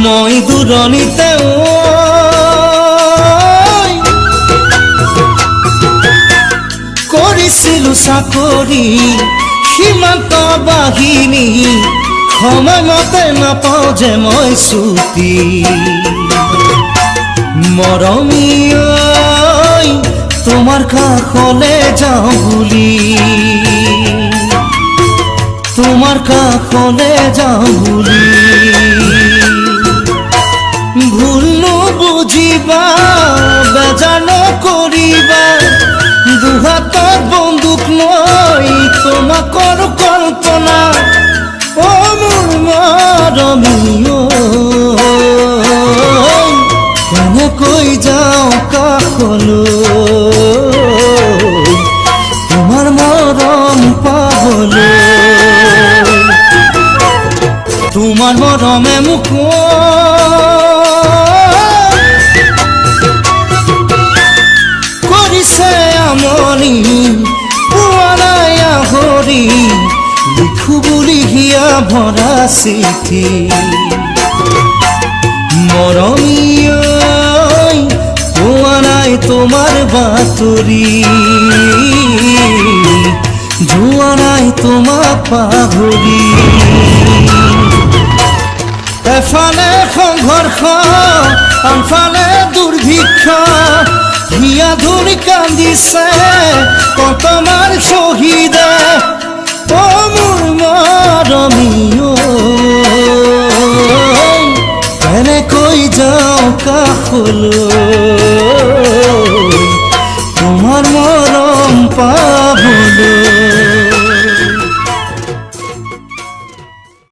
মই দূৰণিতে কৰিছিলো চাকৰি সীমান্ত বাহিনী সময়মতে নাপাওঁ যে মই ছুটি মৰমী ঐ তোমাৰ কাষলে যাওঁ বুলি তোমাৰ কাষলে যাওঁ বুলি ভুল নুবুজিবা বেজাৰ নকৰিবা দুহাতত বন্দুক লৈ তোমাকৰ কল্পনা ও মোৰ মৰমী কেনেকৈ যাওঁ কাষলৈ তোমাৰ মৰম পাবলৈ তোমাৰ মৰমে মোক কৰিছে আমনি পোৱা নাই আহৰি লিখো বুলি হিয়া ভৰা চিঠি মৰমী ঐ পোৱা নাই তোমাৰ বাতৰি যোৱা নাই তোমাক পাহৰি এফালে সংঘৰ্ষ আনফালে দুৰ্ভিক্ষ হিয়া ধৰি কান্দিছে কতমান শ্বহীদে ও মোৰ মৰমী কেনেকৈ যাওঁ কাষলৈ